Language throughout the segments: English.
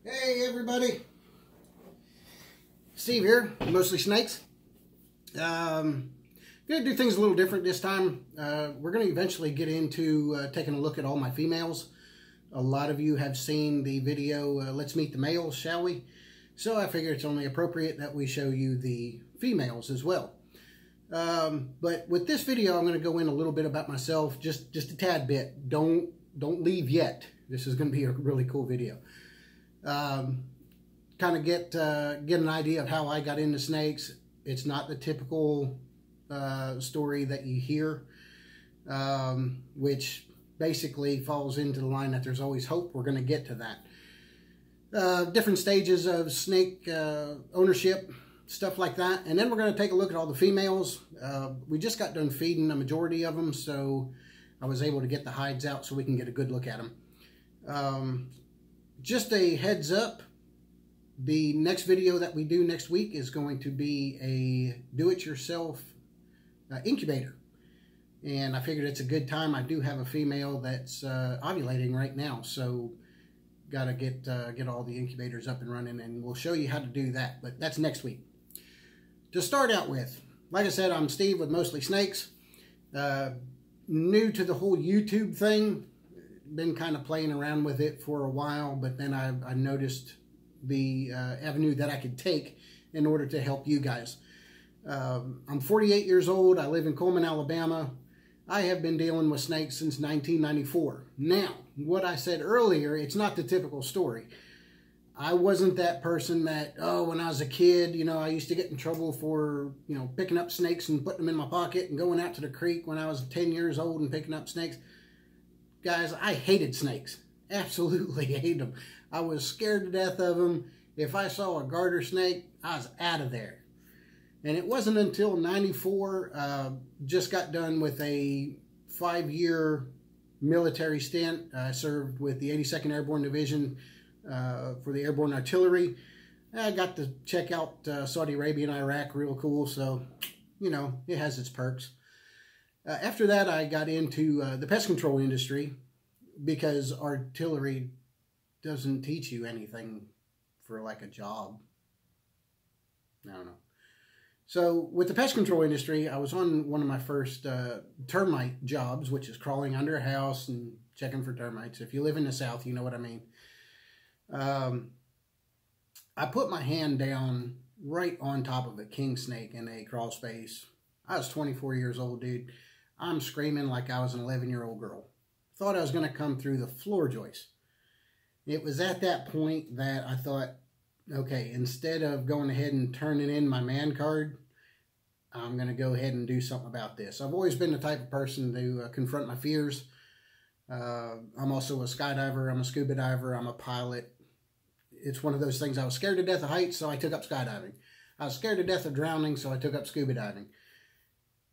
Hey everybody, Steve here, Mostly Snakes. I'm going to do things a little different this time. We're going to eventually get into taking a look at all my females. A lot of you have seen the video, Let's Meet the Males, Shall We? So I figure it's only appropriate that we show you the females as well. But with this video, I'm going to go in a little bit about myself, just a tad bit. Don't leave yet. This is going to be a really cool video. Kind of get an idea of how I got into snakes. It's not the typical story that you hear, which basically falls into the line that there's always hope. We're going to get to that. Different stages of snake ownership, stuff like that. And then we're going to take a look at all the females. We just got done feeding a majority of them, so I was able to get the hides out so we can get a good look at them. Just a heads up, the next video that we do next week is going to be a do-it-yourself incubator. And I figured it's a good time. I do have a female that's ovulating right now, so got to get all the incubators up and running, and we'll show you how to do that, but that's next week. To start out with, like I said, I'm Steve with Mostly Snakes. New to the whole YouTube thing. Been kind of playing around with it for a while, but then I noticed the avenue that I could take in order to help you guys. I'm 48 years old. I live in Coleman, Alabama. I have been dealing with snakes since 1994. Now, what I said earlier, it's not the typical story. I wasn't that person that, when I was a kid, I used to get in trouble for, picking up snakes and putting them in my pocket and going out to the creek when I was 10 years old and picking up snakes. Guys, I hated snakes. Absolutely hated them. I was scared to death of them. If I saw a garter snake, I was out of there. And it wasn't until 94, just got done with a 5-year military stint. I served with the 82nd Airborne Division for the Airborne Artillery. I got to check out Saudi Arabia and Iraq, real cool. So, it has its perks. After that, I got into the pest control industry because artillery doesn't teach you anything for like a job. I don't know. So with the pest control industry, I was on one of my first termite jobs, which is crawling under a house and checking for termites. If you live in the South, you know what I mean. I put my hand down right on top of a king snake in a crawl space. I was 24 years old, dude. I'm screaming like I was an 11-year-old girl. Thought I was going to come through the floor joist. It was at that point that I thought, okay, instead of going ahead and turning in my man card, I'm going to go ahead and do something about this. I've always been the type of person to confront my fears. I'm also a skydiver. I'm a scuba diver. I'm a pilot. It's one of those things. I was scared to death of heights, so I took up skydiving. I was scared to death of drowning, so I took up scuba diving.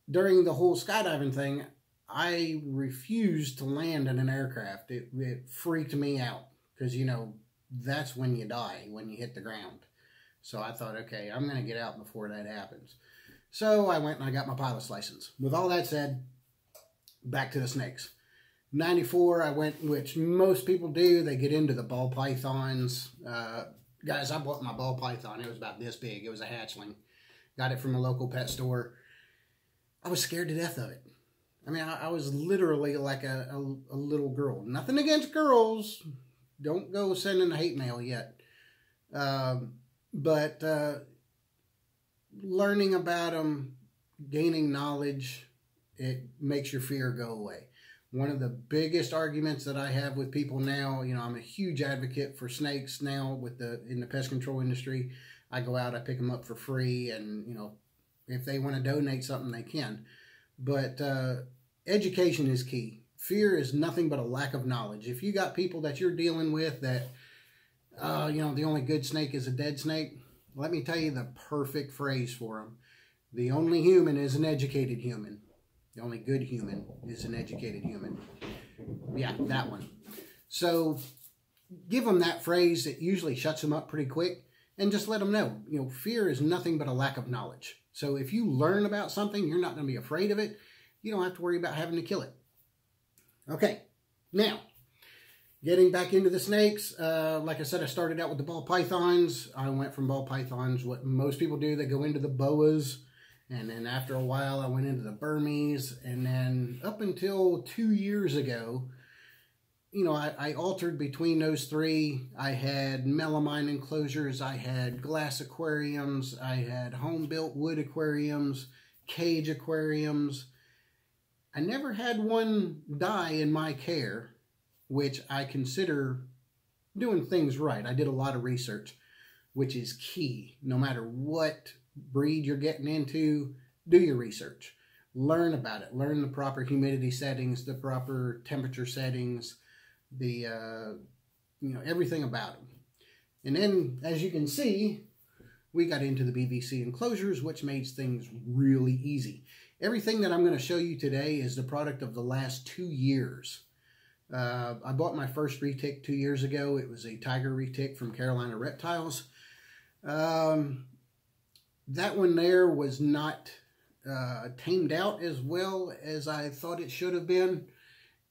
During the whole skydiving thing, I refused to land in an aircraft. It freaked me out because, that's when you die, when you hit the ground. So I thought, okay, I'm going to get out before that happens. So I went and I got my pilot's license. With all that said, back to the snakes. 94, I went, which most people do, they get into the ball pythons. Guys, I bought my ball python. It was about this big. It was a hatchling. Got it from a local pet store. I was scared to death of it. I mean, I was literally like a little girl. Nothing against girls. Don't go sending a hate mail yet. But learning about them, gaining knowledge, it makes your fear go away. One of the biggest arguments that I have with people now, I'm a huge advocate for snakes now in the pest control industry. I go out, I pick them up for free, and, if they want to donate something, they can. But education is key. Fear is nothing but a lack of knowledge. If you got people that you're dealing with that, the only good snake is a dead snake, let me tell you the perfect phrase for them. The only human is an educated human. The only good human is an educated human. Yeah, that one. So give them that phrase. It usually shuts them up pretty quick. And just let them know, fear is nothing but a lack of knowledge. So if you learn about something, you're not going to be afraid of it. You don't have to worry about having to kill it. Okay, now, Getting back into the snakes, like I said, I started out with the ball pythons. I went from ball pythons, what most people do, they go into the boas. And then after a while, I went into the Burmese. And then up until 2 years ago, you know, I altered between those three. I had melamine enclosures, I had glass aquariums, I had home-built wood aquariums, cage aquariums. I never had one die in my care, which I consider doing things right. I did a lot of research, which is key. No matter what breed you're getting into, do your research. Learn about it. Learn the proper humidity settings, the proper temperature settings, the everything about them. And then, as you can see, we got into the BVC enclosures, which makes things really easy. Everything that I'm going to show you today is the product of the last 2 years. I bought my first retic 2 years ago. It was a tiger retic from Carolina Reptiles. That one there was not tamed out as well as I thought it should have been.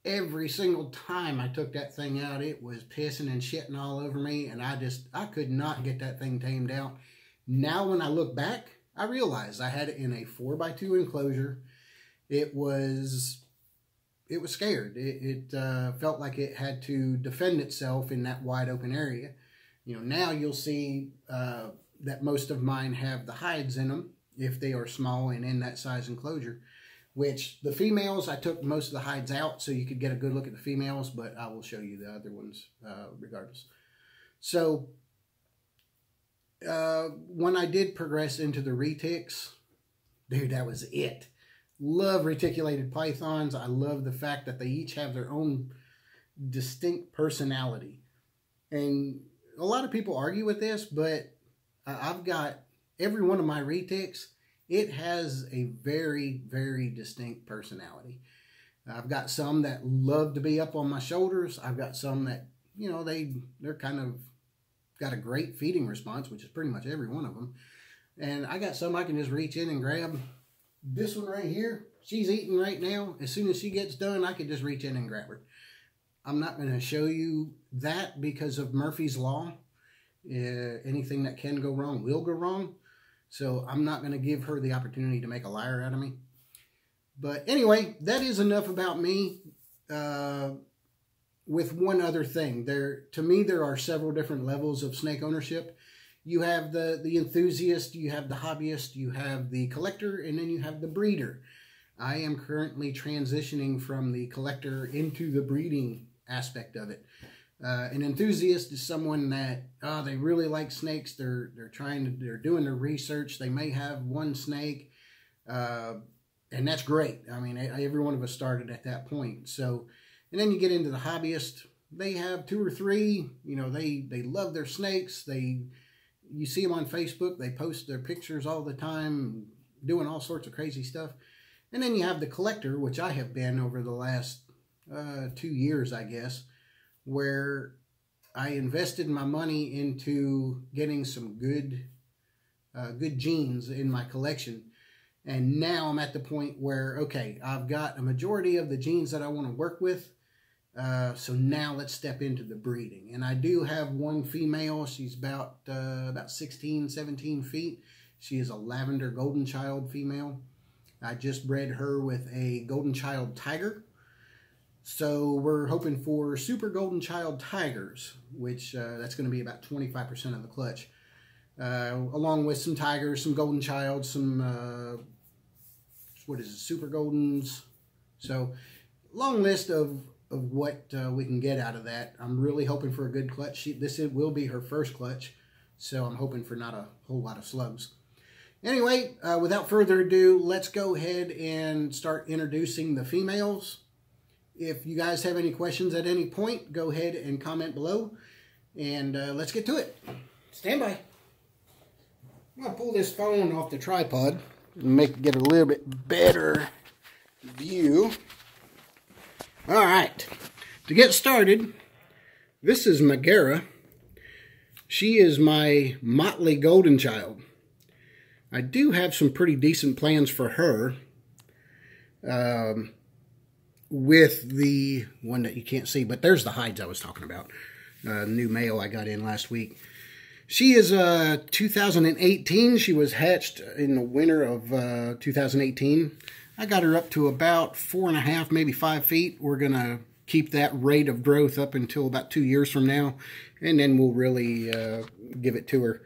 Every single time I took that thing out, it was pissing and shitting all over me, and I could not get that thing tamed out. Now when I look back, I realized I had it in a 4x2 enclosure. It was scared. It felt like it had to defend itself in that wide open area. You know, now you'll see that most of mine have the hides in them if they are small and in that size enclosure. Which the females, I took most of the hides out so you could get a good look at the females, but I will show you the other ones regardless. So when I did progress into the retics, dude, that was it. Love reticulated pythons. I love the fact that they each have their own distinct personality. And a lot of people argue with this, but I've got every one of my retics, it has a very, very distinct personality. I've got some that love to be up on my shoulders. I've got some that, you know, they're kind of got a great feeding response, which is pretty much every one of them. And I got some I can just reach in and grab. This one right here, she's eating right now. As soon as she gets done, I could just reach in and grab her. I'm not going to show you that because of Murphy's Law. Anything that can go wrong will go wrong. So I'm not going to give her the opportunity to make a liar out of me. But anyway, that is enough about me. With one other thing. To me, there are several different levels of snake ownership. You have the enthusiast, you have the hobbyist, you have the collector, and then you have the breeder. I am currently transitioning from the collector into the breeding aspect of it. An enthusiast is someone that they really like snakes. They're doing their research. They may have one snake, and that's great. I mean, every one of us started at that point. So, and then you get into the hobbyist. They have 2 or 3. You know, they love their snakes. You see them on Facebook. They post their pictures all the time, doing all sorts of crazy stuff. And then you have the collector, which I have been over the last 2 years, I guess, where I invested my money into getting some good genes in my collection. And now I'm at the point where, okay, I've got a majority of the genes that I want to work with. So now let's step into the breeding. And I do have one female. She's about 16, 17 feet. She is a Lavender golden child female. I just bred her with a golden child tiger. So we're hoping for super golden child tigers, which that's going to be about 25% of the clutch. Along with some tigers, some golden childs, some, super goldens. So long list of what we can get out of that. I'm really hoping for a good clutch. This will be her first clutch, so I'm hoping for not a whole lot of slugs. Anyway, without further ado, let's go ahead and start introducing the females. If you guys have any questions at any point, go ahead and comment below, and let's get to it. Stand by. I'm going to pull this phone off the tripod and get a little bit better view. All right, to get started, this is Mogera. She is my Motley golden child. I do have some pretty decent plans for her. with the one that you can't see, but there's the hides I was talking about. New male I got in last week. She is 2018. She was hatched in the winter of 2018. I got her up to about 4.5, maybe 5 feet. We're going to keep that rate of growth up until about 2 years from now, and then we'll really give it to her.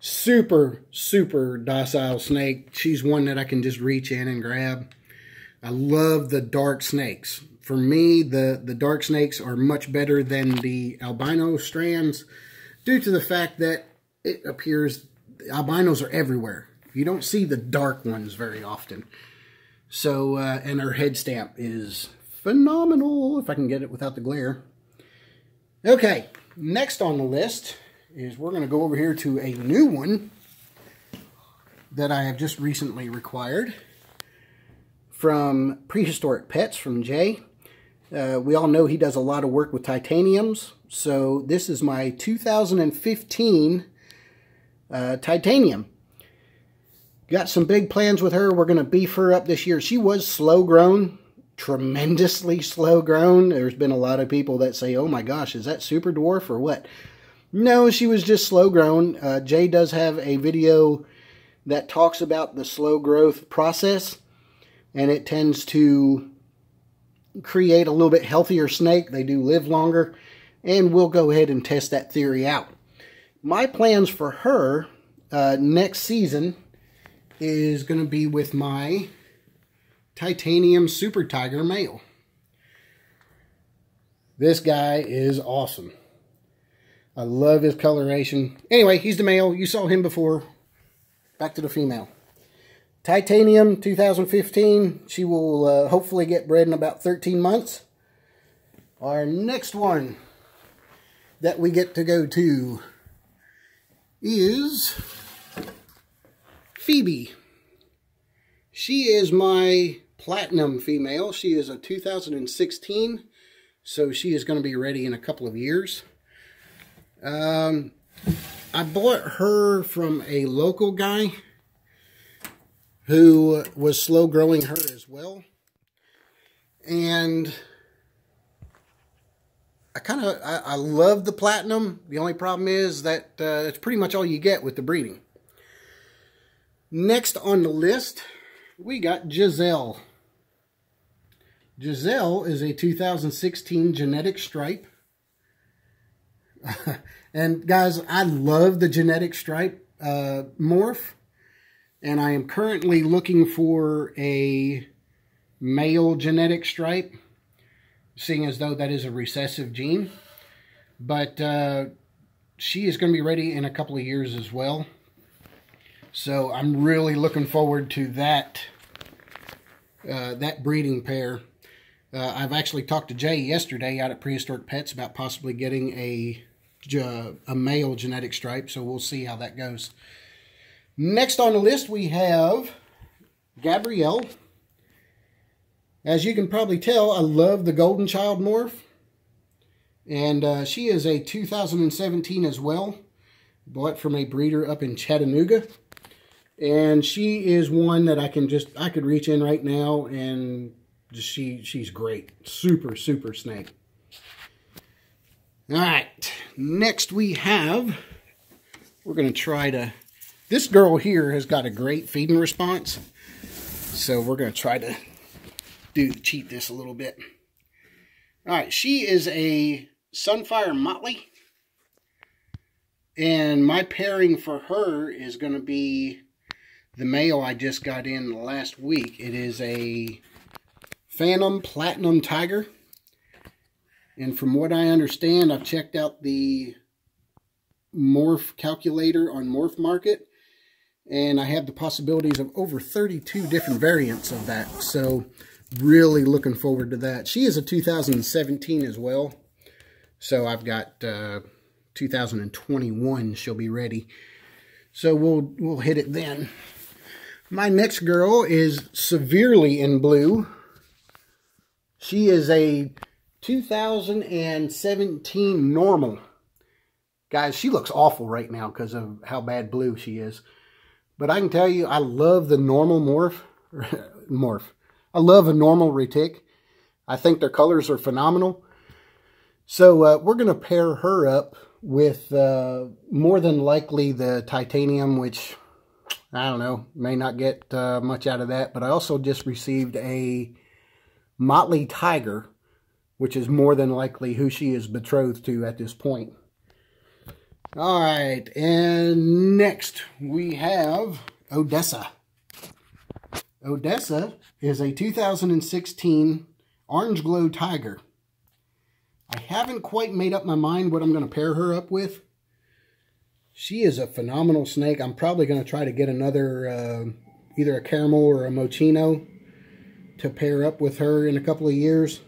Super, super docile snake. She's one that I can just reach in and grab. I love the dark snakes. For me, the dark snakes are much better than the albino strands due to the fact that it appears albinos are everywhere. You don't see the dark ones very often. So, and her head stamp is phenomenal, if I can get it without the glare. Okay, next on the list is we're going to go over here to a new one that I have just recently required from Prehistoric Pets from Jay. We all know he does a lot of work with titaniums. So this is my 2015 titanium. Got some big plans with her. We're going to beef her up this year. She was slow grown, tremendously slow grown. There's been a lot of people that say, oh my gosh, is that super dwarf or what? No, she was just slow grown. Jay does have a video that talks about the slow growth process, and it tends to create a little bit healthier snake. They do live longer, and we'll go ahead and test that theory out. My plans for her next season is going to be with my titanium super tiger male. This guy is awesome. I love his coloration. Anyway, he's the male. You saw him before. Back to the female. Titanium 2015. She will hopefully get bred in about 13 months. Our next one that we get to go to is Phoebe. She is my platinum female. She is a 2016, so she is going to be ready in a couple of years. I bought her from a local guy who was slow growing her as well. And I love the platinum. The only problem is that it's pretty much all you get with the breeding. Next on the list, we got Giselle. Giselle is a 2016 genetic stripe. And guys, I love the genetic stripe morph. And I am currently looking for a male genetic stripe, seeing as though that is a recessive gene. But she is going to be ready in a couple of years as well. So I'm really looking forward to that that breeding pair. I've actually talked to Jay yesterday out at Prehistoric Pets about possibly getting a male genetic stripe, so we'll see how that goes. Next on the list, we have Gabrielle. As you can probably tell, I love the Golden Child morph. And she is a 2017 as well. Bought from a breeder up in Chattanooga. And she is one that I could reach in right now, and she's great. Super, super snake. Alright, next we're going to try to, this girl here has got a great feeding response. So we're going to try to cheat this a little bit. Alright, she is a Sunfire Motley. And my pairing for her is going to be the male I just got in last week. It is a Phantom Platinum Tiger. And from what I understand, I've checked out the morph calculator on Morph Market, and I have the possibilities of over 32 different variants of that. So really looking forward to that. She is a 2017 as well. So I've got 2021 she'll be ready. So we'll hit it then. My next girl is severely in blue. She is a 2017 normal. Guys, she looks awful right now because of how bad blue she is. But I can tell you, I love the normal morph. I love a normal retic. I think their colors are phenomenal. So we're going to pair her up with more than likely the titanium, which I don't know, may not get much out of that. But I also just received a Motley tiger, which is more than likely who she is betrothed to at this point. All right, and next we have Odessa. Odessa is a 2016 Orange Glow Tiger. I haven't quite made up my mind what I'm going to pair her up with. She is a phenomenal snake. I'm probably going to try to get another, either a caramel or a mochino to pair up with her in a couple of years.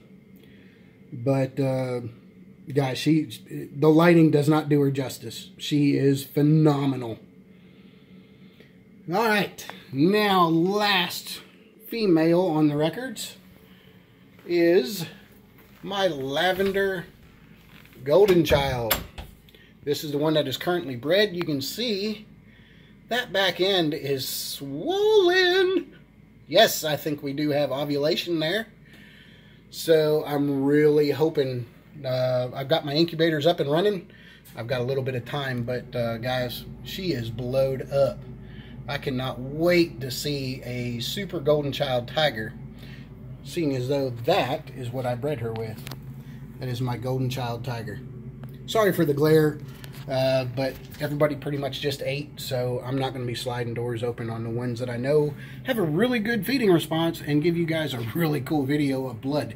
But, guys, the lighting does not do her justice. She is phenomenal. All right, now last female on the records is my Lavender Golden Child. This is the one that is currently bred. You can see that back end is swollen. Yes, I think we do have ovulation there. So I'm really hoping, I've got my incubators up and running. I've got a little bit of time, but guys, she is blowed up. I cannot wait to see a super golden child tiger, seeing as though that is what I bred her with. That is my golden child tiger. Sorry for the glare, but everybody pretty much just ate, so I'm not going to be sliding doors open on the ones that I know have a really good feeding response and give you guys a really cool video of blood.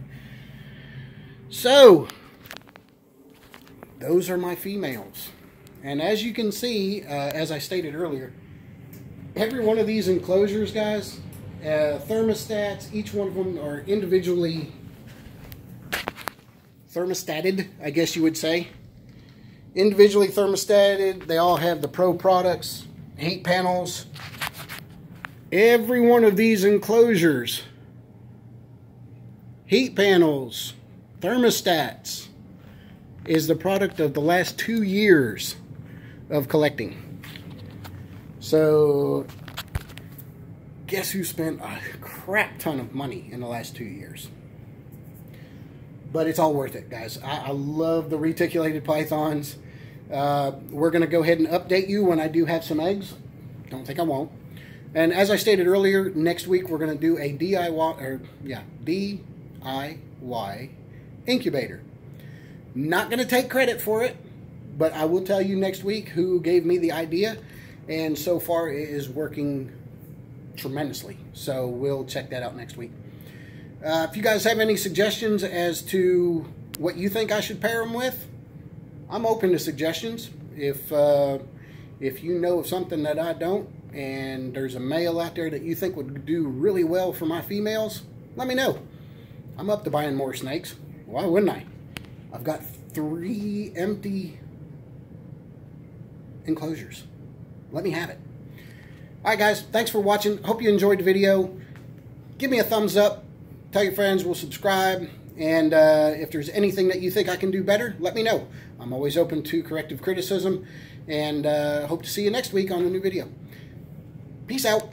So, those are my females. And as you can see, as I stated earlier, every one of these enclosures, guys, thermostats, each one of them are individually thermostated, I guess you would say. Individually thermostated. They all have the Pro products, heat panels. Every one of these enclosures, heat panels, thermostats, is the product of the last 2 years of collecting. So, guess who spent a crap ton of money in the last 2 years? But it's all worth it, guys. I love the reticulated pythons. We're going to go ahead and update you when I do have some eggs. Don't think I won't. And as I stated earlier, next week we're going to do a DIY incubator. Not going to take credit for it, but I will tell you next week who gave me the idea. And so far it is working tremendously. So we'll check that out next week. If you guys have any suggestions as to what you think I should pair them with, I'm open to suggestions. If you know of something that I don't, and there's a male out there that you think would do really well for my females, let me know. I'm up to buying more snakes. Why wouldn't I? I've got 3 empty enclosures. Let me have it. Alright guys, thanks for watching. Hope you enjoyed the video. Give me a thumbs up. Tell your friends, we'll subscribe. And if there's anything that you think I can do better, let me know. I'm always open to corrective criticism. And hope to see you next week on a new video. Peace out.